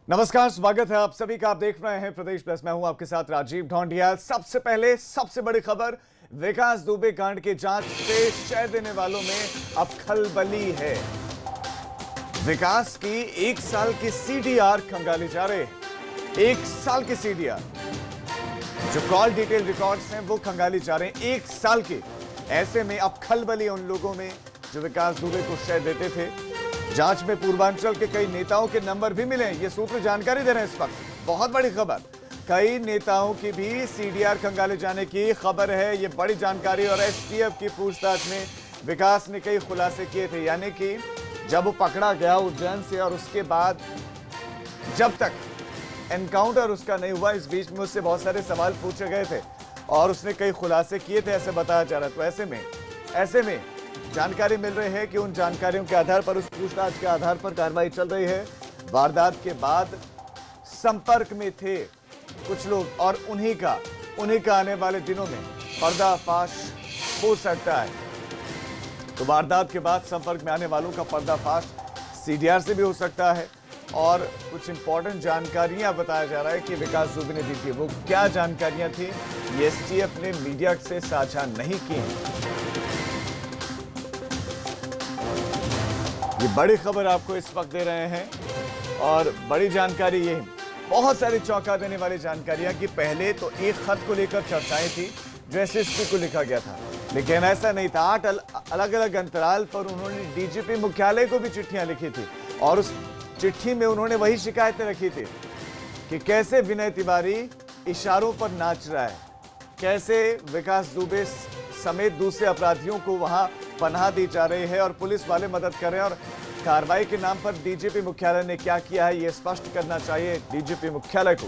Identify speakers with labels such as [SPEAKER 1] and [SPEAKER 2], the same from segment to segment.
[SPEAKER 1] नमस्कार, स्वागत है आप सभी का। आप देख रहे हैं प्रदेश प्लस। मैं हूं आपके साथ राजीव ढोंडिया। सबसे पहले सबसे बड़ी खबर, विकास दुबे कांड की जांच से शय देने वालों में अब खलबली है। विकास की 1 साल की सीडीआर खंगाली जा रही है। 1 साल की सीडीआर, जो कॉल डिटेल रिकॉर्ड्स हैं वो खंगाली जा रहे हैं 1 साल की। ऐसे में अब खलबली उन लोगों में जो विकास दुबे को शय देते थे। जांच में पूर्वांचल के कई नेताओं के नंबर भी मिले, ये सूत्र जानकारी दे रहे हैं इस वक्त। बहुत बड़ी खबर, कई नेताओं की भी सीडीआर खंगाले जाने की खबर है। ये बड़ी जानकारी। और एसटीएफ की पूछताछ में विकास ने कई खुलासे किए थे, यानी कि जब वो पकड़ा गया उज्जैन से और उसके बाद जब तक एनकाउंटर उसका नहीं हुआ, इस बीच में उससे बहुत सारे सवाल पूछे गए थे और उसने कई खुलासे किए थे, ऐसे बताया जा रहा है। तो ऐसे में जानकारी मिल रही है कि उन जानकारियों के आधार पर, उस पूछताछ के आधार पर कार्रवाई चल रही है। वारदात के बाद संपर्क में थे कुछ लोग और उन्हीं का आने वाले दिनों में पर्दाफाश हो सकता है। तो वारदात के बाद संपर्क में आने वालों का पर्दाफाश सीडीआर से भी हो सकता है। और कुछ इंपॉर्टेंट जानकारियां बताया जा रहा है कि विकास दुबे ने दी थी। वो क्या जानकारियां थी, ये एसटीएफ ने मीडिया से साझा नहीं की हैं। ये बड़ी खबर आपको इस वक्त दे रहे हैं और बड़ी जानकारी ये, बहुत सारी चौंका देने वाली जानकारियां कि पहले तो एक खत को लेकर चर्चाएं थी जो एसएसपी को लिखा गया था, लेकिन ऐसा नहीं था। 8 अलग अलग अंतराल पर उन्होंने डीजीपी मुख्यालय को भी चिट्ठियां लिखी थी और उस चिट्ठी में उन्होंने वही शिकायतें रखी थी कि कैसे विनय तिवारी इशारों पर नाच रहा है, कैसे विकास दुबे समेत दूसरे अपराधियों को वहां पनाह दी जा रही है और पुलिस वाले मदद कर रहे हैं। और कार्रवाई के नाम पर डीजीपी मुख्यालय ने क्या किया है, यह स्पष्ट करना चाहिए डीजीपी मुख्यालय को।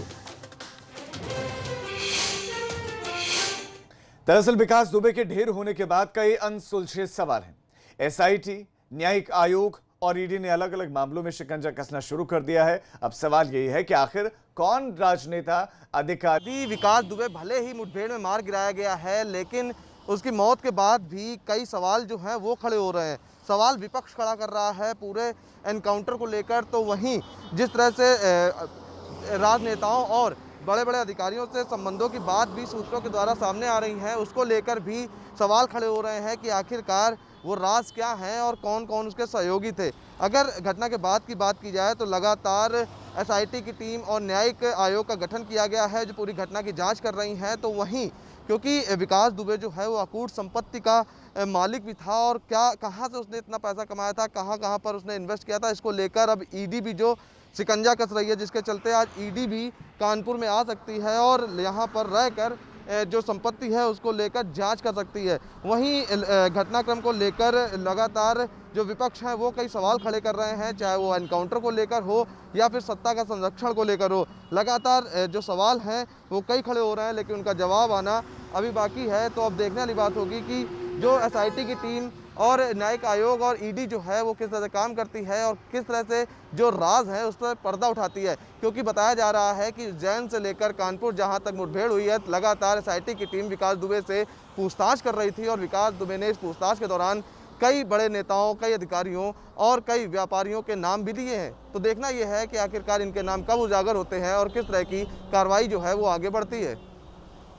[SPEAKER 1] दरअसल विकास दुबे के ढेर होने के बाद कई अनसुलझे सवाल हैं। एसआईटी, न्यायिक आयोग और ईडी ने अलग अलग मामलों में शिकंजा कसना शुरू कर दिया है। अब सवाल यही है कि आखिर कौन राजनेता अधिकारी।
[SPEAKER 2] विकास दुबे भले ही मुठभेड़ में मार गिराया गया है, लेकिन उसकी मौत के बाद भी कई सवाल जो हैं वो खड़े हो रहे हैं। सवाल विपक्ष खड़ा कर रहा है पूरे एनकाउंटर को लेकर। तो वहीं जिस तरह से राजनेताओं और बड़े बड़े अधिकारियों से संबंधों की बात भी सूत्रों के द्वारा सामने आ रही है, उसको लेकर भी सवाल खड़े हो रहे हैं कि आखिरकार वो राज क्या है और कौन कौन उसके सहयोगी थे। अगर घटना के बाद की बात की जाए तो लगातार एसआईटी की टीम और न्यायिक आयोग का गठन किया गया है जो पूरी घटना की जांच कर रही हैं। तो वहीं क्योंकि विकास दुबे जो है वो अकूट संपत्ति का मालिक भी था और कहाँ से उसने इतना पैसा कमाया था, कहाँ पर उसने इन्वेस्ट किया था, इसको लेकर अब ईडी भी जो शिकंजा कस रही है, जिसके चलते आज ईडी भी कानपुर में आ सकती है और यहाँ पर रहकर जो संपत्ति है उसको लेकर जांच कर सकती है। वहीं घटनाक्रम को लेकर लगातार जो विपक्ष है वो कई सवाल खड़े कर रहे हैं, चाहे वो एनकाउंटर को लेकर हो या फिर सत्ता का संरक्षण को लेकर हो। लगातार जो सवाल हैं वो कई खड़े हो रहे हैं, लेकिन उनका जवाब आना अभी बाकी है। तो अब देखने वाली बात होगी कि जो एसआईटी की टीम और न्यायिक आयोग और ईडी जो है वो किस तरह से काम करती है और किस तरह से जो राज है उस पर पर्दा उठाती है। क्योंकि बताया जा रहा है कि उज्जैन से लेकर कानपुर जहां तक मुठभेड़ हुई है, लगातार एसआईटी की टीम विकास दुबे से पूछताछ कर रही थी और विकास दुबे ने इस पूछताछ के दौरान कई बड़े नेताओं, कई अधिकारियों और कई व्यापारियों के नाम भी दिए हैं। तो देखना यह है कि आखिरकार इनके नाम कब उजागर होते हैं और किस तरह की कार्रवाई जो है वो आगे बढ़ती है।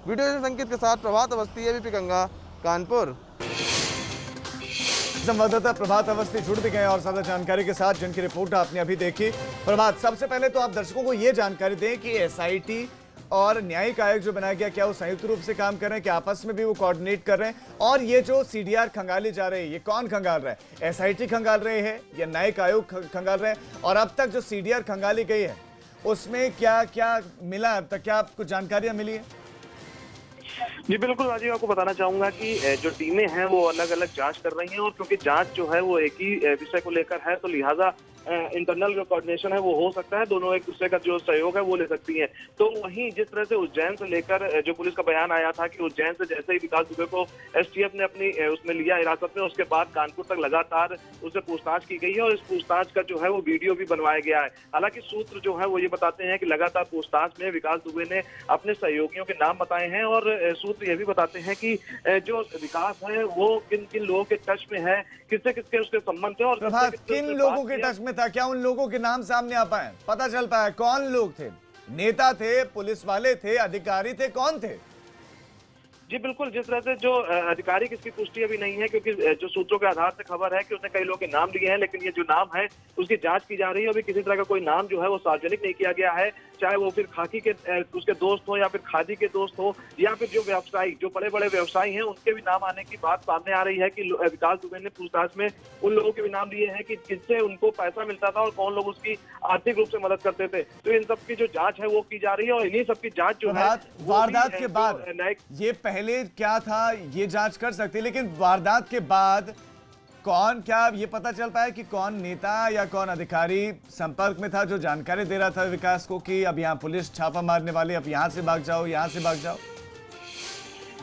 [SPEAKER 2] वीडियो संकेत के साथ प्रभात अवस्थी, एबीपी गंगा, कानपुर।
[SPEAKER 1] संवाददाता प्रभात अवस्थी जुड़ भी गए और ज्यादा जानकारी के साथ, जिनकी रिपोर्ट आपने अभी देखी। प्रभात, सबसे पहले तो आप दर्शकों को यह जानकारी दें कि एसआईटी और न्यायिक आयोग जो बनाया गया, क्या वो संयुक्त रूप से काम कर रहे हैं, क्या आपस में भी वो कोऑर्डिनेट कर रहे हैं? और ये जो सीडीआर खंगाली जा रही है, ये कौन खंगाल रहा है? एसआईटी खंगाल रहे हैं या न्यायिक आयोग खंगाल रहे हैं? और अब तक जो सीडीआर खंगाली गई है उसमें क्या क्या मिला अब तक, क्या आपको जानकारियां मिली है?
[SPEAKER 3] जी बिल्कुल राजीव, आपको बताना चाहूंगा कि जो टीमें हैं वो अलग अलग जांच कर रही हैं और क्योंकि जांच जो है वो एक ही विषय को लेकर है, तो लिहाजा इंटरनल जो कोऑर्डिनेशन है वो हो सकता है, दोनों एक दूसरे का जो सहयोग है वो ले सकती हैं। तो वहीं जिस तरह से उज्जैन से लेकर जो पुलिस का बयान आया था कि उज्जैन से जैसे ही विकास दुबे को एसटीएफ ने अपनी उसमें लिया हिरासत में, उसके बाद कानपुर तक लगातार उससे पूछताछ की गई है और इस पूछताछ का जो है वो वीडियो भी बनवाया गया है। हालांकि सूत्र जो है वो ये बताते हैं कि लगातार पूछताछ में विकास दुबे ने अपने सहयोगियों के नाम बताए हैं और सूत्र ये भी बताते हैं कि जो विकास है वो किन किन लोगों के टच में है, किससे किसके उसके संबंध है और
[SPEAKER 1] प्रभात, किन लोगों के टच में था, क्या उन लोगों के नाम सामने आ पाए, पता चल पाया कौन लोग थे? नेता थे, पुलिस वाले थे, अधिकारी थे, कौन थे?
[SPEAKER 3] जी बिल्कुल, जिस तरह से जो आधिकारिक इसकी पुष्टि अभी नहीं है, क्योंकि जो सूत्रों के आधार से खबर है कि उसने कई लोगों के नाम लिए हैं, लेकिन ये जो नाम है उसकी जांच की जा रही है। अभी किसी तरह का कोई नाम जो है वो सार्वजनिक नहीं किया गया है, चाहे वो फिर खाकी के उसके दोस्त हो या फिर खादी के दोस्त हो, या फिर जो व्यवसायी, जो बड़े बड़े व्यवसायी हैं, उनके भी नाम आने की बात सामने आ रही है कि विकास दुबे ने पूछताछ में उन लोगों के भी नाम लिए हैं कि जिससे उनको पैसा मिलता था और कौन लोग उसकी आर्थिक रूप से मदद करते थे। तो इन सब की जो जांच है वो की जा रही है, और इन्हीं सब की जांच जो है
[SPEAKER 1] वारदात के बाद, ये पहले क्या था ये जांच कर सकते, लेकिन वारदात के बाद कौन, क्या ये पता चल पाया कि कौन नेता या कौन अधिकारी संपर्क में था जो जानकारी दे रहा था विकास को कि अब यहाँ पुलिस छापा मारने वाली, अब यहाँ से भाग जाओ, यहाँ से भाग जाओ?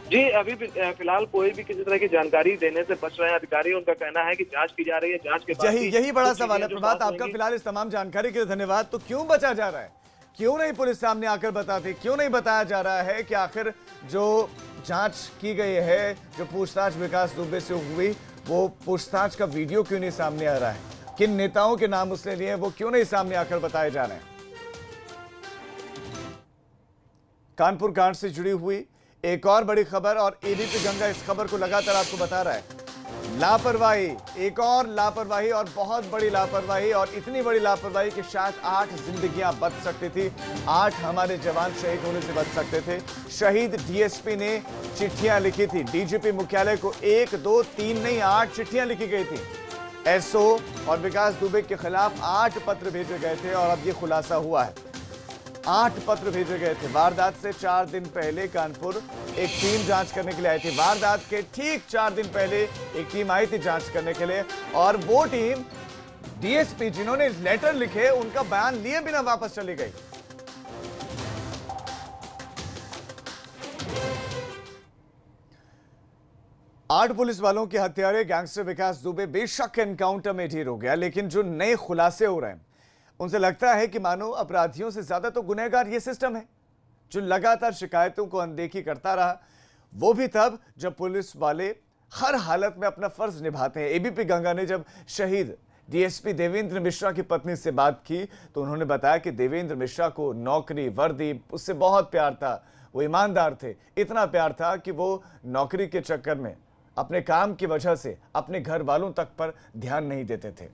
[SPEAKER 3] जी अभी फिलहाल कोई भी किसी तरह की जानकारी देने से बच रहे हैं अधिकारी। उनका कहना है कि जांच की जा रही है, जांच के बाद
[SPEAKER 1] यही बड़ा सवाल है। प्रभात, आपका फिलहाल इस तमाम जानकारी के लिए धन्यवाद। तो क्यों बचा जा रहा है, क्यों नहीं पुलिस सामने आकर बताती, क्यों नहीं बताया जा रहा है कि आखिर जो जांच की गई है, जो पूछताछ विकास दुबे से हुई, वो पूछताछ का वीडियो क्यों नहीं सामने आ रहा है? किन नेताओं के नाम उसने लिए वो क्यों नहीं सामने आकर बताए जा रहे हैं? कानपुर कांड से जुड़ी हुई एक और बड़ी खबर, और एबीपी गंगा इस खबर को लगातार आपको बता रहा है। लापरवाही, एक और लापरवाही, और बहुत बड़ी लापरवाही, और इतनी बड़ी लापरवाही कि शायद 8 जिंदगियां बच सकती थी, 8 हमारे जवान शहीद होने से बच सकते थे। शहीद डीएसपी ने चिट्ठियां लिखी थी डीजीपी मुख्यालय को, 1 2 3 नहीं 8 चिट्ठियां लिखी गई थी। एसओ और विकास दुबे के खिलाफ 8 पत्र भेजे गए थे, और अब ये खुलासा हुआ है। 8 पत्र भेजे गए थे। वारदात से 4 दिन पहले कानपुर एक टीम जांच करने के लिए आई थी। वारदात के ठीक 4 दिन पहले एक टीम आई थी जांच करने के लिए, और वो टीम डीएसपी जिन्होंने लेटर लिखे उनका बयान लिए बिना वापस चली गई। आठ पुलिस वालों के हत्यारे गैंगस्टर विकास दुबे बेशक एनकाउंटर में ढेर हो गया, लेकिन जो नए खुलासे हो रहे हैं उनसे लगता है कि मानो अपराधियों से ज्यादा तो गुनहगार ये सिस्टम है, जो लगातार शिकायतों को अनदेखी करता रहा, वो भी तब जब पुलिस वाले हर हालत में अपना फर्ज निभाते हैं। एबीपी गंगा ने जब शहीद डीएसपी देवेंद्र मिश्रा की पत्नी से बात की तो उन्होंने बताया कि देवेंद्र मिश्रा को नौकरी, वर्दी, उससे बहुत प्यार था, वो ईमानदार थे, इतना प्यार था कि वो नौकरी के चक्कर में अपने काम की वजह से अपने घर वालों तक पर ध्यान नहीं देते थे।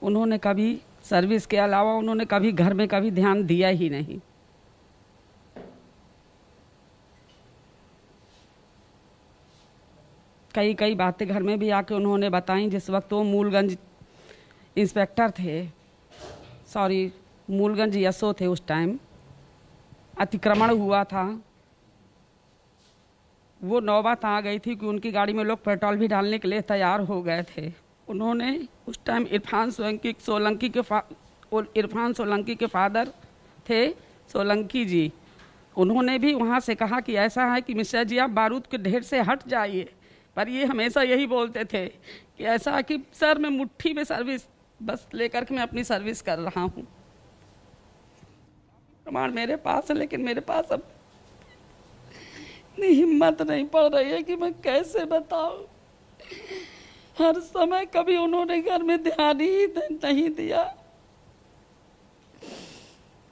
[SPEAKER 4] उन्होंने कभी सर्विस के अलावा उन्होंने कभी घर में कभी ध्यान दिया ही नहीं। कई बातें घर में भी आके उन्होंने बताई। जिस वक्त वो मूलगंज इंस्पेक्टर थे, मूलगंज एसओ थे, उस टाइम अतिक्रमण हुआ था, वो नौबत आ गई थी कि उनकी गाड़ी में लोग पेट्रोल भी डालने के लिए तैयार हो गए थे। उन्होंने उस टाइम इरफान सोलंकी के फादर थे, सोलंकी जी, उन्होंने भी वहाँ से कहा कि ऐसा है कि मिश्रा जी आप बारूद के ढेर से हट जाइए, पर ये हमेशा यही बोलते थे कि ऐसा कि सर मैं मुट्ठी में सर्विस बस लेकर के मैं अपनी सर्विस कर रहा हूँ। प्रमाण मेरे पास है, लेकिन मेरे पास अब हिम्मत नहीं पड़ रही है कि मैं कैसे बताऊं। हर समय कभी उन्होंने घर में ध्यान ही नहीं दिया,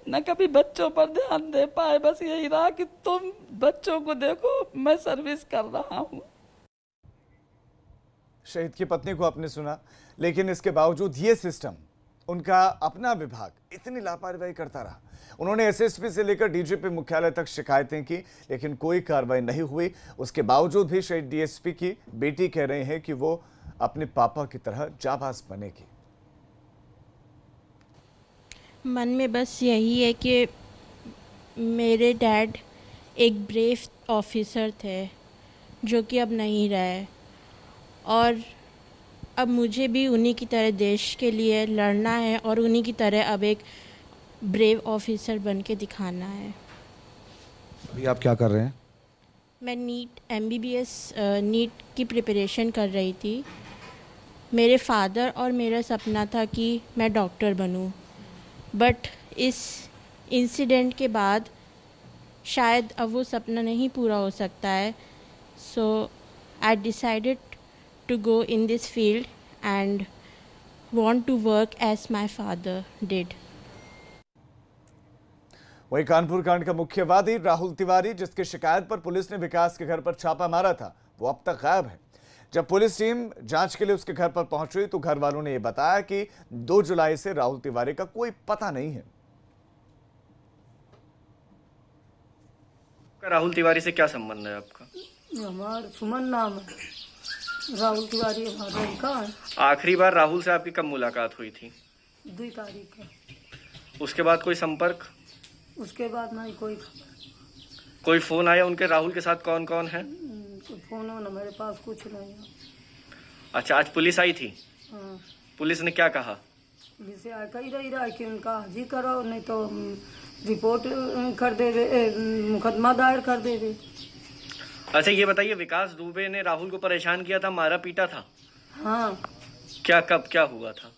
[SPEAKER 4] न कभी बच्चों पर ध्यान दे पाए। बस यही रहा कि तुम बच्चों को देखो, मैं सर्विस कर रहा हूं।
[SPEAKER 1] शहीद की पत्नी को आपने सुना, लेकिन इसके बावजूद ये सिस्टम, उनका अपना विभाग इतनी लापरवाही करता रहा। उन्होंने एसएसपी से लेकर डीजीपी मुख्यालय तक शिकायतें की, लेकिन कोई कार्रवाई नहीं हुई। उसके बावजूद भी शहीद डीएसपी की बेटी कह रहे हैं कि वो अपने पापा की तरह जाबाज बनेगी।
[SPEAKER 5] मन में बस यही है कि मेरे डैड एक ब्रेव ऑफिसर थे जो कि अब नहीं रहे, और अब मुझे भी उन्हीं की तरह देश के लिए लड़ना है और उन्हीं की तरह अब एक ब्रेव ऑफिसर बन के दिखाना है।
[SPEAKER 6] अभी आप क्या कर रहे हैं?
[SPEAKER 5] मैं MBBS नीट की प्रिपरेशन कर रही थी। मेरे फादर और मेरा सपना था कि मैं डॉक्टर बनूं, बट इस इंसिडेंट के बाद शायद अब वो सपना नहीं पूरा हो सकता है। So I decided to go in this field and want to work as my father did.
[SPEAKER 1] वहीं कानपुर कांड का मुख्य वादी राहुल तिवारी, जिसकी शिकायत पर पुलिस ने विकास के घर पर छापा मारा था, वो अब तक गायब है। जब पुलिस टीम जांच के लिए उसके घर पर पहुंची तो घर वालों ने यह बताया कि 2 जुलाई से राहुल तिवारी का कोई पता नहीं है।
[SPEAKER 7] राहुल तिवारी से क्या संबंध है आपका?
[SPEAKER 8] हमारा सुमन नाम है, राहुल तिवारी हमारा लड़का है।
[SPEAKER 7] आखिरी बार राहुल से आपकी कब मुलाकात हुई थी?
[SPEAKER 8] 2 तारीख को।
[SPEAKER 7] उसके बाद कोई संपर्क?
[SPEAKER 8] उसके बाद नहीं कोई खबर।
[SPEAKER 7] कोई फोन आया उनके? राहुल के साथ कौन कौन है?
[SPEAKER 8] फोन ना मेरे पास कुछ नहीं है।
[SPEAKER 7] अच्छा, आज पुलिस आई थी?
[SPEAKER 8] हाँ,
[SPEAKER 7] पुलिस ने क्या कहा?
[SPEAKER 8] पुलिस से आकर ही रहा कि उनका हाजिर करो, नहीं तो रिपोर्ट कर देवे, मुकदमा दायर कर देवे।
[SPEAKER 7] अच्छा, ये बताइए, विकास दुबे ने राहुल को परेशान किया था, मारा पीटा था?
[SPEAKER 8] हाँ।
[SPEAKER 7] क्या, कब क्या हुआ था?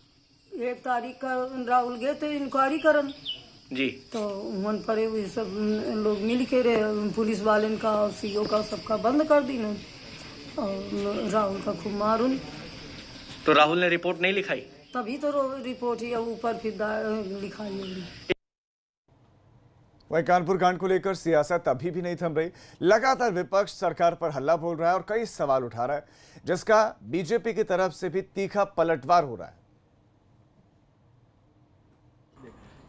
[SPEAKER 8] 1 तारीख का राहुल गए थे इंक्वायरी करन
[SPEAKER 7] जी,
[SPEAKER 8] तो मन पड़े हुए सब लोग मिल के रहे, पुलिस वाले का और सीओ का सबका बंद कर दी ना, और राहुल का खूब मारून।
[SPEAKER 7] तो राहुल ने रिपोर्ट नहीं लिखाई?
[SPEAKER 8] तभी तो रिपोर्ट ही ऊपर फिर लिखाई है।
[SPEAKER 1] वहीं कानपुर कांड को लेकर सियासत अभी भी नहीं थम रही। लगातार विपक्ष सरकार पर हल्ला बोल रहा है और कई सवाल उठा रहा है, जिसका बीजेपी की तरफ से भी तीखा पलटवार हो रहा है।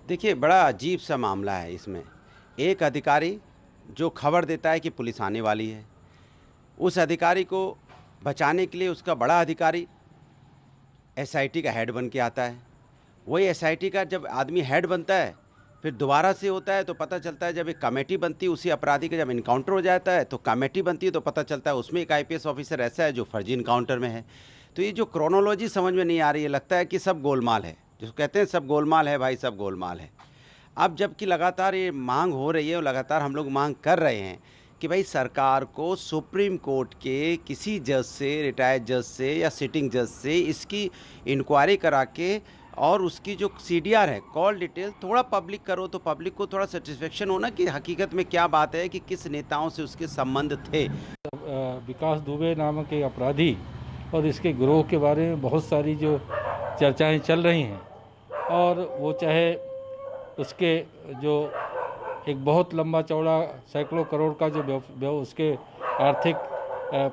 [SPEAKER 9] देखिए, बड़ा अजीब सा मामला है इसमें। एक अधिकारी जो खबर देता है कि पुलिस आने वाली है, उस अधिकारी को बचाने के लिए उसका बड़ा अधिकारी एसआईटी का हेड बन के आता है। वही एसआईटी का जब आदमी हेड बनता है फिर दोबारा से होता है तो पता चलता है, जब एक कमेटी बनती है उसी अपराधी का जब इनकाउंटर हो जाता है तो कमेटी बनती है तो पता चलता है उसमें एक आईपीएस ऑफिसर ऐसा है जो फर्जी इनकाउंटर में है। तो ये जो क्रोनोलॉजी समझ में नहीं आ रही है, लगता है कि सब गोलमाल है। जिसको कहते हैं सब गोलमाल है भाई, सब गोलमाल है। अब जबकि लगातार ये मांग हो रही है और लगातार हम लोग मांग कर रहे हैं कि भाई सरकार को सुप्रीम कोर्ट के किसी जज से, रिटायर्ड जज से या सिटिंग जज से इसकी इंक्वायरी करा के और उसकी जो सीडीआर है, कॉल डिटेल, थोड़ा पब्लिक करो तो पब्लिक को थोड़ा सेटिस्फेक्शन होना कि हकीकत में क्या बात है, कि किस नेताओं से उसके संबंध थे।
[SPEAKER 10] विकास दुबे नामक एक अपराधी और इसके गिरोह के बारे में बहुत सारी जो चर्चाएं चल रही हैं, और वो चाहे उसके जो एक बहुत लंबा चौड़ा सैकड़ों करोड़ का जो उसके आर्थिक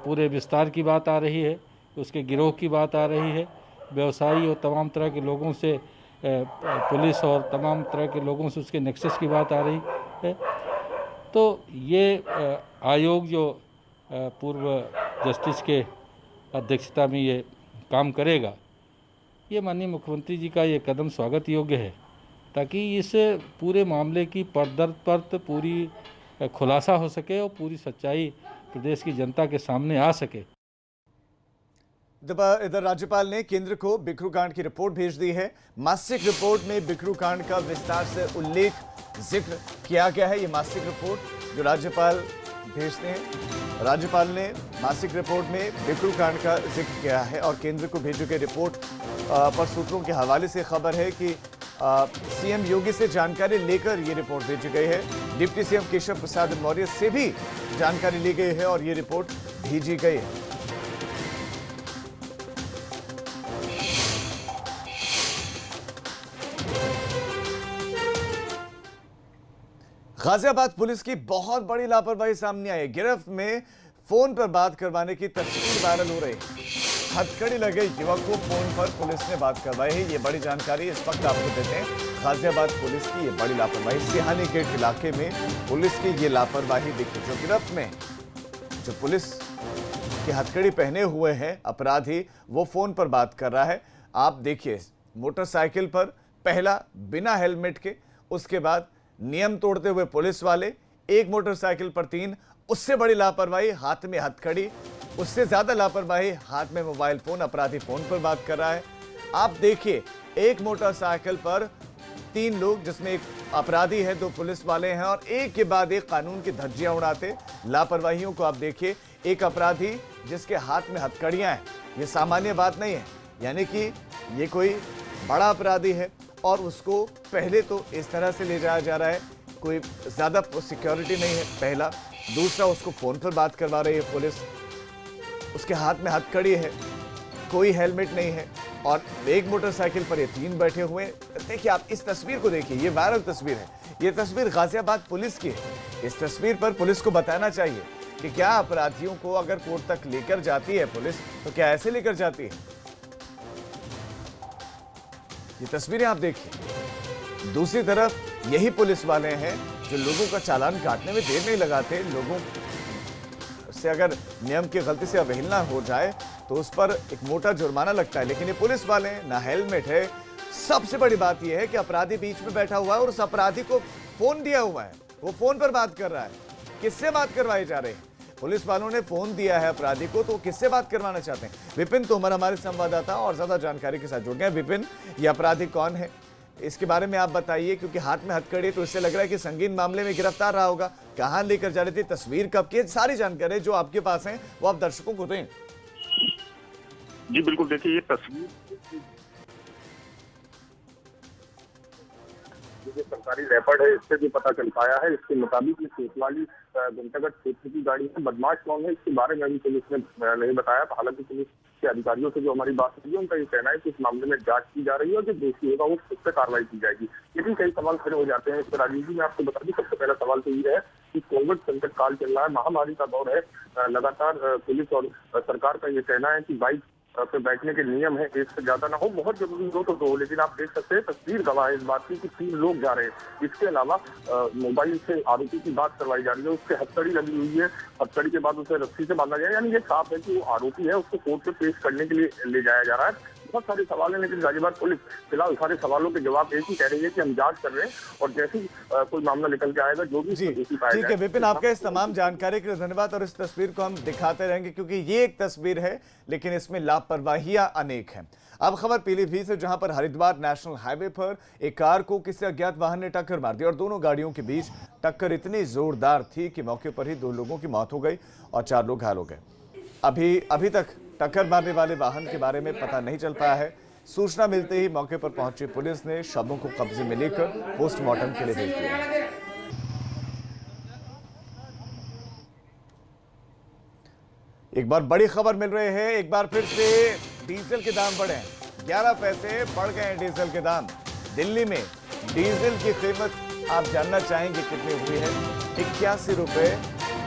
[SPEAKER 10] पूरे विस्तार की बात आ रही है, उसके गिरोह की बात आ रही है, व्यवसायी और तमाम तरह के लोगों से, पुलिस और तमाम तरह के लोगों से उसके नेक्सस की बात आ रही है। तो ये आयोग जो पूर्व जस्टिस के अध्यक्षता में ये काम करेगा, ये माननीय मुख्यमंत्री जी का ये कदम स्वागत योग्य है, ताकि इस पूरे मामले की पर्दर पूरी खुलासा हो सके और पूरी सच्चाई प्रदेश की जनता के सामने आ सके।
[SPEAKER 1] इधर राज्यपाल ने केंद्र को बिकरू कांड की रिपोर्ट भेज दी है। मासिक रिपोर्ट में बिकरू कांड का विस्तार से जिक्र किया गया है। ये मासिक रिपोर्ट जो राज्यपाल भेजते हैं, राज्यपाल ने मासिक रिपोर्ट में बिकरू कांड का जिक्र किया है और केंद्र को भेजी गई रिपोर्ट पर सूत्रों के हवाले से खबर है कि सीएम योगी से जानकारी लेकर ये रिपोर्ट भेजी गई है। डिप्टी सीएम केशव प्रसाद मौर्य से भी जानकारी ली गई है और ये रिपोर्ट भेजी गई है। गाजियाबाद पुलिस की बहुत बड़ी लापरवाही सामने आई। गिरफ्त में फोन पर बात करवाने की तस्वीर वायरल हो रही है। हथकड़ी लगे युवक को फोन पर पुलिस ने बात करवाई है। ये बड़ी जानकारी इस वक्त आपको देते हैं। गाजियाबाद पुलिस की ये बड़ी लापरवाही, सिहानी गेट इलाके में पुलिस की ये लापरवाही दिखी। जो गिरफ्त में जो पुलिस की हथकड़ी पहने हुए हैं अपराधी, वो फोन पर बात कर रहा है। आप देखिए, मोटरसाइकिल पर पहला बिना हेलमेट के, उसके बाद नियम तोड़ते हुए पुलिस वाले, एक मोटरसाइकिल पर 3, उससे बड़ी लापरवाही हाथ में हथकड़ी, उससे ज्यादा लापरवाही हाथ में मोबाइल फोन, अपराधी फोन पर बात कर रहा है। आप देखिए, एक मोटरसाइकिल पर 3 लोग, जिसमें एक अपराधी है, 2 पुलिस वाले हैं और एक के बाद एक कानून की धज्जियां उड़ाते लापरवाहियों को आप देखिए। एक अपराधी जिसके हाथ में हथकड़ियां हैं, ये सामान्य बात नहीं है, यानी कि ये कोई बड़ा अपराधी है और उसको पहले तो इस तरह से ले जाया जा रहा है, कोई ज़्यादा सिक्योरिटी नहीं है पहला। दूसरा, उसको फ़ोन पर बात करवा रही है पुलिस, उसके हाथ में हथकड़ी है। कोई हेलमेट नहीं है और एक मोटरसाइकिल पर ये 3 बैठे हुए हैं। देखिए आप इस तस्वीर को देखिए, ये वायरल तस्वीर है। ये तस्वीर गाजियाबाद पुलिस की है। इस तस्वीर पर पुलिस को बताना चाहिए कि क्या अपराधियों को अगर कोर्ट तक लेकर जाती है पुलिस, तो क्या ऐसे लेकर जाती है। ये तस्वीरें आप देखिए। दूसरी तरफ यही पुलिस वाले हैं जो लोगों का चालान काटने में देर नहीं लगाते। लोगों से अगर नियम की गलती से अवहेलना हो जाए तो उस पर एक मोटा जुर्माना लगता है, लेकिन ये पुलिस वाले ना हेलमेट है। सबसे बड़ी बात यह है कि अपराधी बीच में बैठा हुआ है और उस अपराधी को फोन दिया हुआ है, वो फोन पर बात कर रहा है। किससे बात करवाई जा रही है? पुलिस वालों ने फोन दिया है अपराधी को, तो किससे बात करवाना चाहते हैं? विपिन तोमर हमारे संवाददाता और ज्यादा जानकारी के साथ जुड़ गए। विपिन, ये अपराधी कौन है, इसके बारे में आप बताइए, क्योंकि हाथ में हथकड़ी तो इससे लग रहा है कि संगीन मामले में गिरफ्तार रहा होगा। कहां लेकर जा रही थी, तस्वीर कब की, सारी जानकारी जो आपके पास है वो आप दर्शकों को दें।
[SPEAKER 3] जी बिल्कुल, देखिए ये तस्वीर जो सरकारी रैपर्ड है इससे भी पता चल पाया है। इसके मुताबिक ये कोतवाली घंटागढ़ क्षेत्र की गाड़ी है। बदमाश कौन है इसके बारे में भी पुलिस ने नहीं बताया। हालांकि पुलिस के अधिकारियों से जो हमारी बात हुई है उनका ये कहना है कि इस मामले में जांच की जा रही है और जो दोषी होगा वो उस पर कार्रवाई की जाएगी। लेकिन कई सवाल खड़े हो जाते हैं इस पर। राजीव जी, मैं आपको बता दूं, सबसे पहला सवाल तो ये है कि कोविड संकट काल चल रहा है, महामारी का दौर है। लगातार पुलिस और सरकार का ये कहना है कि बाइक पे बैठने के नियम है, एक से ज्यादा ना हो, बहुत जरूरी हो तो दो। लेकिन आप देख सकते हैं तस्वीर गवाह है इस बात की कि 3 लोग जा रहे हैं। इसके अलावा मोबाइल से आरोपी की बात करवाई जा रही है, उससे हथकड़ी लगी हुई है, हथकड़ी के बाद उसे रस्सी से बांधा गया। यानी ये साफ है कि वो आरोपी है, उसको कोर्ट में पेश करने के लिए ले जाया जा रहा है। बहुत सारे सवाल हैं, लेकिन गाजियाबाद पुलिस फिलहाल सारे सवालों के जवाब एक ही कह रही है कि हम जांच कर रहे हैं और जैसे ही कोई मामला निकल के आएगा जो भी
[SPEAKER 1] ठीक है विपिन, आपका इस तमाम जानकारी के लिए धन्यवाद। और इस तस्वीर को हम दिखाते रहेंगे क्योंकि ये एक तस्वीर है लेकिन इसमें लापरवाहियां अनेक हैं। अब खबर पीलीभीत से, जहां पर हरिद्वार नेशनल हाईवे पर एक कार को किसी अज्ञात वाहन ने टक्कर मार दी और दोनों गाड़ियों के बीच टक्कर इतनी जोरदार थी कि मौके पर ही 2 लोगों की मौत हो गई और 4 लोग घायल हो गए। अभी तक टक्कर मारने वाले वाहन के बारे में पता नहीं चल पाया है। सूचना मिलते ही मौके पर पहुंची पुलिस ने शवों को कब्जे में लेकर पोस्टमार्टम के लिए भेज दिया। एक बार बड़ी खबर मिल रही है, एक बार फिर से डीजल के दाम बढ़े हैं। 11 पैसे बढ़ गए हैं डीजल के दाम। दिल्ली में डीजल की कीमत आप जानना चाहेंगे कितनी हुई है? 81 रुपए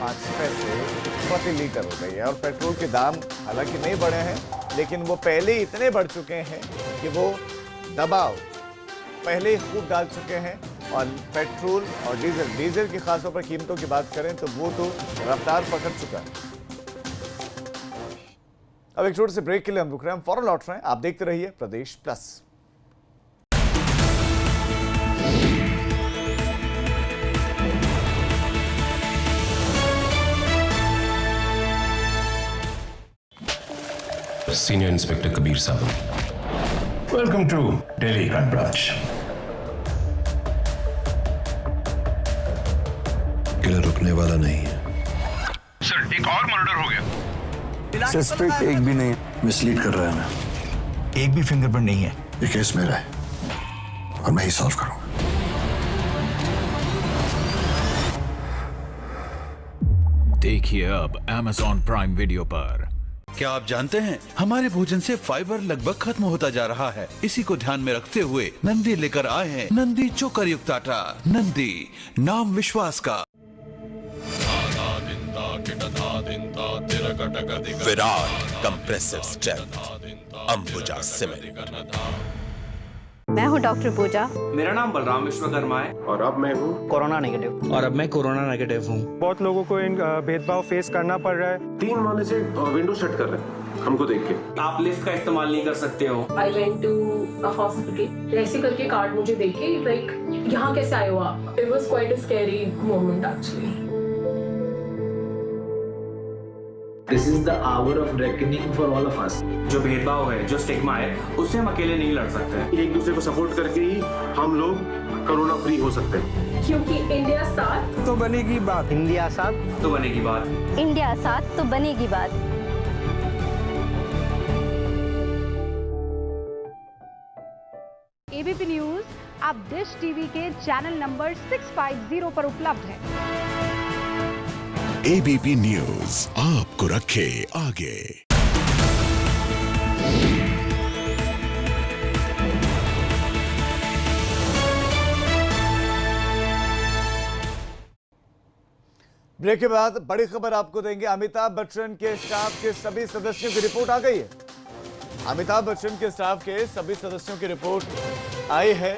[SPEAKER 1] 5 पैसे प्रति लीटर हो गई है। और पेट्रोल के दाम हालांकि नहीं बढ़े हैं, लेकिन वो पहले ही इतने बढ़ चुके हैं कि वो दबाव पहले ही खूब डाल चुके हैं। और पेट्रोल और डीजल की खासतौर पर कीमतों की बात करें तो वो तो रफ्तार पकड़ चुका है। अब एक छोटे से ब्रेक के लिए हम रुक रहे हैं, हम फौरन लौट रहे हैं। आप देखते रहिए Pradesh plus.
[SPEAKER 11] Senior inspector Kabir साहब, welcome to Delhi crime branch.
[SPEAKER 12] Killer रुकने वाला नहीं है
[SPEAKER 11] सर, एक और मर्डर हो गया।
[SPEAKER 12] सस्पेक्ट एक भी नहीं, मिसलीड कर रहा है मैं।
[SPEAKER 11] एक भी फिंगरप्रिंट नहीं है।
[SPEAKER 12] ये केस मेरा है और मैं ही सॉल्व करूंगा।
[SPEAKER 13] देखिए अब Amazon प्राइम वीडियो पर। क्या आप जानते हैं हमारे भोजन से फाइबर लगभग खत्म होता जा रहा है। इसी को ध्यान में रखते हुए नंदी लेकर आए हैं नंदी चोकर युक्त आटा। नंदी, नाम विश्वास का।
[SPEAKER 14] Virat compressive strength Ambuja cement.
[SPEAKER 15] मैं हूँ डॉक्टर पूजा।
[SPEAKER 16] मेरा नाम बलराम विश्वकर्मा है और अब मैं हूँ
[SPEAKER 17] कोरोना नेगेटिव।
[SPEAKER 16] और अब मैं कोरोना नेगेटिव हूँ।
[SPEAKER 18] बहुत लोगों को इन भेदभाव फेस करना पड़ रहा है।
[SPEAKER 19] 3 महीने से विंडो सेट कर रहे हैं हमको देख के।
[SPEAKER 16] आप लिफ्ट का इस्तेमाल नहीं कर सकते हो।
[SPEAKER 20] I went to a hospital। ऐसे करके कार्ड मुझे देके लाइक यहाँ कैसे आए हो आप? It was quite a scary moment actually।
[SPEAKER 21] This is the hour of reckoning for all of us।
[SPEAKER 16] जो भेदभाव है, जो स्टिग्मा है, उससे हम अकेले नहीं लड़ सकते।
[SPEAKER 19] एक दूसरे को सपोर्ट करके ही हम लोग कोरोना फ्री हो सकते हैं।
[SPEAKER 20] क्योंकि इंडिया साथ
[SPEAKER 18] तो बनेगी बात।
[SPEAKER 17] इंडिया साथ
[SPEAKER 16] तो बनेगी बात।
[SPEAKER 15] इंडिया साथ तो बनेगी बात।
[SPEAKER 22] एबीपी न्यूज अब डिश टीवी के चैनल नंबर 650 पर उपलब्ध है।
[SPEAKER 23] एबीपी न्यूज आपको रखे आगे।
[SPEAKER 1] ब्रेक के बाद बड़ी खबर आपको देंगे। अमिताभ बच्चन के स्टाफ के सभी सदस्यों की रिपोर्ट आ गई है। अमिताभ बच्चन के स्टाफ के सभी सदस्यों की रिपोर्ट आई है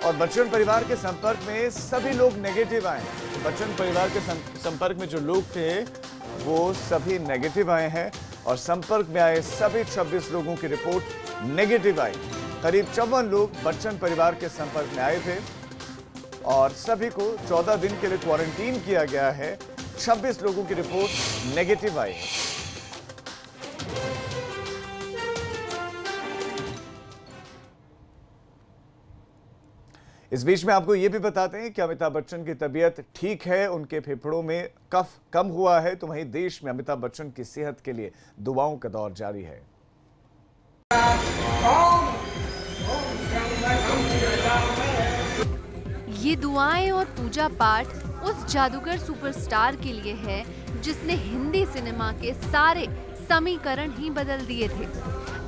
[SPEAKER 1] और बच्चन परिवार के संपर्क में सभी लोग नेगेटिव आए हैं। बच्चन परिवार के संपर्क में जो लोग थे वो सभी नेगेटिव आए हैं और संपर्क में आए सभी 26 लोगों की रिपोर्ट नेगेटिव आई। करीब 54 लोग बच्चन परिवार के संपर्क में आए थे और सभी को 14 दिन के लिए क्वारंटीन किया गया है। 26 लोगों की रिपोर्ट नेगेटिव आई है। इस बीच में आपको यह भी बताते हैं कि अमिताभ बच्चन की तबीयत ठीक है, उनके फेफड़ों में कफ कम हुआ है। तो वहीं देश में अमिताभ बच्चन की सेहत के लिए दुआओं का दौर जारी है।
[SPEAKER 2] ये दुआएं और पूजा पाठ उस जादूगर सुपरस्टार के लिए है जिसने हिंदी सिनेमा के सारे समीकरण ही बदल दिए थे।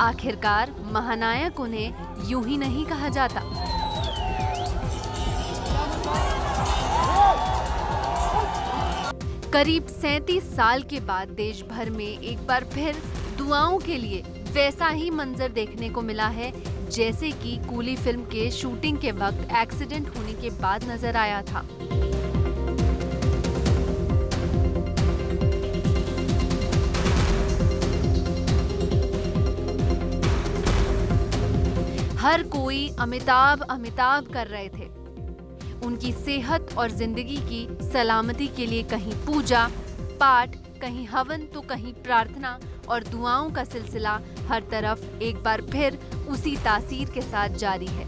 [SPEAKER 2] आखिरकार महानायक उन्हें यूं ही नहीं कहा जाता। करीब 37 साल के बाद देश भर में एक बार फिर दुआओं के लिए वैसा ही मंजर देखने को मिला है जैसे कि कूली फिल्म के शूटिंग के वक्त एक्सीडेंट होने के बाद नजर आया था। हर कोई अमिताभ अमिताभ कर रहे थे। उनकी सेहत और जिंदगी की सलामती के लिए कहीं पूजा पाठ, कहीं हवन तो कहीं प्रार्थना और दुआओं का सिलसिला हर तरफ एक बार फिर उसी तासीर के साथ जारी है।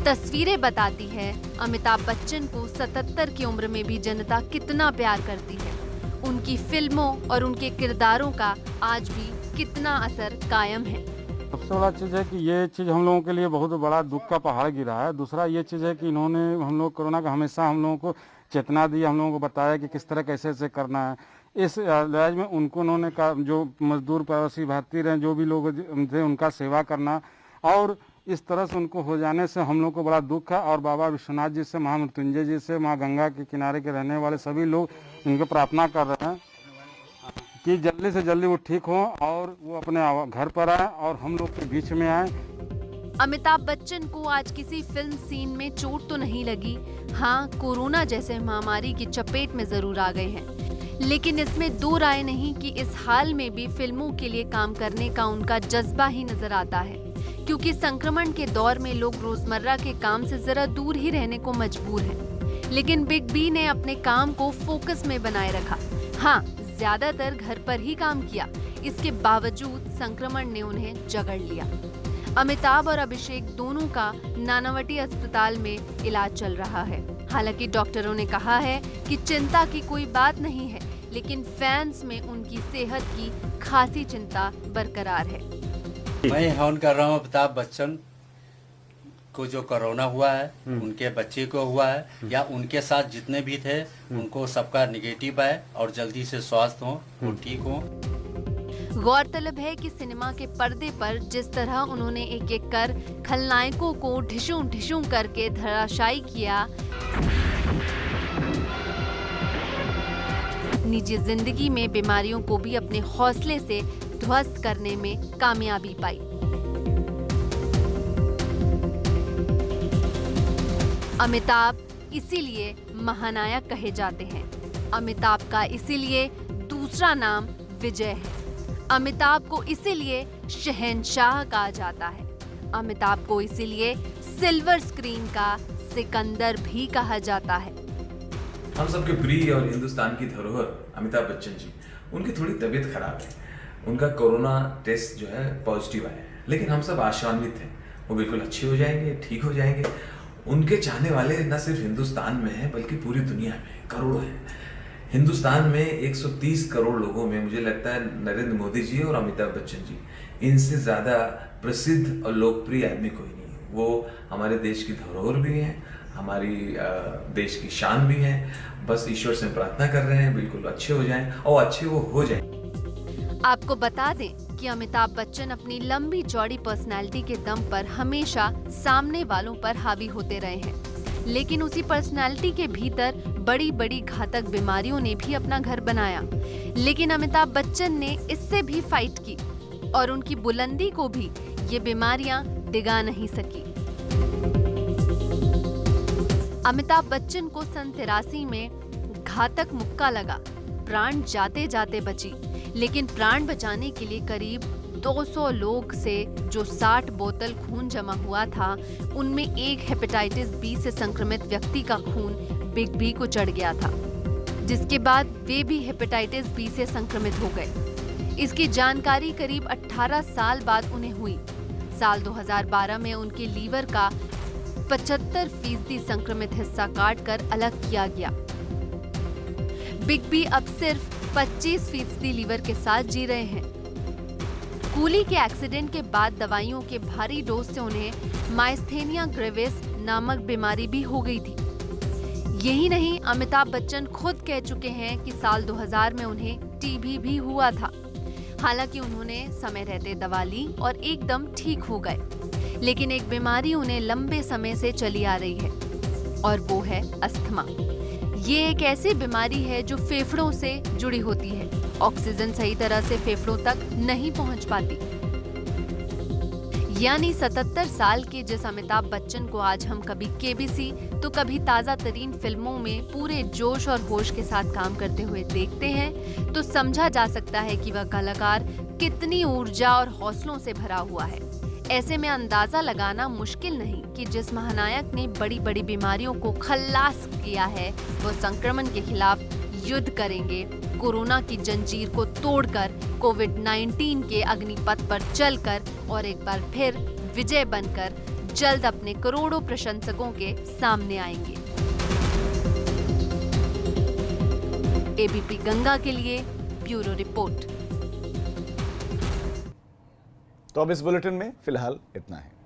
[SPEAKER 2] तस्वीरें बताती है अमिताभ बच्चन को 77 की उम्र में भी जनता कितना प्यार करती है। उनकी फिल्मों और उनके किरदारों का आज भी कितना असर कायम है।
[SPEAKER 17] सबसे बड़ा चीज़ है कि ये चीज़ हम लोगों के लिए बहुत बड़ा दुख का पहाड़ गिरा है। दूसरा ये चीज़ है कि इन्होंने हम लोग कोरोना का हमेशा हम लोगों को चेतना दी, हम लोगों को बताया कि किस तरह कैसे करना है। इस इलाज में उनको उन्होंने जो मजदूर प्रवासी भारतीय रहे, जो भी लोग थे, उनका सेवा करना और इस तरह से उनको हो जाने से हम लोग को बड़ा दुख है। और बाबा विश्वनाथ जी से, महामृत्युंजय जी से, माँ गंगा के किनारे के रहने वाले सभी लोग इनके प्रार्थना कर रहे हैं कि जल्दी से जल्दी वो ठीक हो और वो अपने घर पर आए और हम लोग के बीच में आए।
[SPEAKER 2] अमिताभ बच्चन को आज किसी फिल्म सीन में चोट तो नहीं लगी। हाँ, कोरोना जैसे महामारी की चपेट में जरूर आ गए हैं, लेकिन इसमें दो राय नहीं कि इस हाल में भी फिल्मों के लिए काम करने का उनका जज्बा ही नजर आता है, क्योंकि संक्रमण के दौर में लोग रोजमर्रा के काम से जरा दूर ही रहने को मजबूर हैं। लेकिन बिग बी ने अपने काम को फोकस में बनाए रखा। हाँ, ज्यादातर घर पर ही काम किया। इसके बावजूद संक्रमण ने उन्हें जकड़ लिया। अमिताभ और अभिषेक दोनों का नानावटी अस्पताल में इलाज चल रहा है। हालांकि डॉक्टरों ने कहा है कि चिंता की कोई बात नहीं है, लेकिन फैंस में उनकी सेहत की खासी चिंता बरकरार है।
[SPEAKER 23] मैं फोन कर रहा हूँ अमिताभ बच्चन को जो कोरोना हुआ है, उनके बच्चे को हुआ है या उनके साथ जितने भी थे उनको सबका निगेटिव है और जल्दी से स्वस्थ हो और ठीक हो।
[SPEAKER 2] गौरतलब है कि सिनेमा के पर्दे पर जिस तरह उन्होंने एक एक कर खलनायकों को ढिशूं ढिशूं करके धराशायी किया, निजी जिंदगी में बीमारियों को भी अपने हौसले से ध्वस्त करने में कामयाबी पाई। अमिताभ इसीलिए महानायक कहे जाते हैं। अमिताभ का इसीलिए दूसरा नाम विजय है। अमिताभ को इसीलिए शहंशाह कहा जाता है। अमिताभ को इसीलिए सिल्वर स्क्रीन का सिकंदर भी कहा जाता है।
[SPEAKER 24] हम सबके प्रिय और हिंदुस्तान की धरोहर अमिताभ बच्चन जी, उनकी थोड़ी तबीयत खराब है। उनका कोरोना टेस्ट जो है पॉजिटिव आया है, लेकिन हम सब आशान्वित हैं वो बिल्कुल अच्छे हो जाएंगे, ठीक हो जाएंगे। उनके चाहने वाले न सिर्फ हिंदुस्तान में हैं बल्कि पूरी दुनिया में करोड़ों हैं। हिंदुस्तान में 130 करोड़ लोगों में मुझे लगता है नरेंद्र मोदी जी और अमिताभ बच्चन जी, इनसे ज़्यादा प्रसिद्ध और लोकप्रिय आदमी कोई नहीं है। वो हमारे देश की धरोहर भी हैं, हमारी देश की शान भी हैं। बस ईश्वर से प्रार्थना कर रहे हैं बिल्कुल अच्छे हो जाएं और अच्छे वो हो जाएं।
[SPEAKER 2] आपको बता दें कि अमिताभ बच्चन अपनी लंबी चौड़ी पर्सनैलिटी के दम पर हमेशा सामने वालों पर हावी होते रहे हैं। लेकिन उसी पर्सनालिटी के भीतर बड़ी बड़ी घातक बीमारियों ने भी अपना घर बनाया। लेकिन अमिताभ बच्चन ने इससे भी फाइट की और उनकी बुलंदी को भी ये बीमारियां डिगा नहीं सकी। अमिताभ बच्चन को सन 83 में घातक मुक्का लगा, प्राण जाते जाते बची, लेकिन प्राण बचाने के लिए करीब 200 लोग से जो 60 बोतल खून जमा हुआ था, उनमें एक हेपेटाइटिस बी से संक्रमित व्यक्ति का खून बिग बी को चढ़ गया था, जिसके बाद वे भी हेपेटाइटिस बी से संक्रमित हो गए। इसकी जानकारी करीब 18 साल बाद उन्हें हुई। साल 2012 में उनके लीवर का 75% संक्रमित हिस्सा काटकर अलग किया गया। बिग बी अब सिर्फ 25% लीवर के साथ जी रहे हैं। कूली के एक्सीडेंट के बाद दवाइयों के भारी डोज से उन्हें माइस्थेनिया ग्रेविस नामक बीमारी भी हो गई थी। यही नहीं, अमिताभ बच्चन खुद कह चुके हैं कि साल 2000 में उन्हें टीबी भी हुआ था। हालांकि उन्होंने समय रहते दवा ली और एकदम ठीक हो गए, लेकिन एक बीमारी उन्हें लंबे समय से चली आ रही है और वो है अस्थमा। ये एक ऐसी बीमारी है जो फेफड़ों से जुड़ी होती है। ऑक्सीजन सही तरह से फेफड़ों तक नहीं पहुंच पाती। यानी 77 साल के जिस अमिताभ बच्चन को आज हम कभी केबीसी तो कभी ताजा तरीन फिल्मों में पूरे जोश और होश के साथ काम करते हुए देखते हैं, तो समझा जा सकता है कि वह कलाकार कितनी ऊर्जा और हौसलों से भरा हुआ है। ऐसे में अंदाजा लगाना मुश्किल नहीं कि जिस महानायक ने बड़ी बड़ी बीमारियों को खल्लास किया है, वो संक्रमण के खिलाफ युद्ध करेंगे, कोरोना की जंजीर को तोड़कर, कोविड-19 के अग्निपथ पर चलकर और एक बार फिर विजय बनकर जल्द अपने करोड़ों प्रशंसकों के सामने आएंगे। एबीपी गंगा के लिए ब्यूरो रिपोर्ट।
[SPEAKER 1] तो अब इस बुलेटिन में फिलहाल इतना है।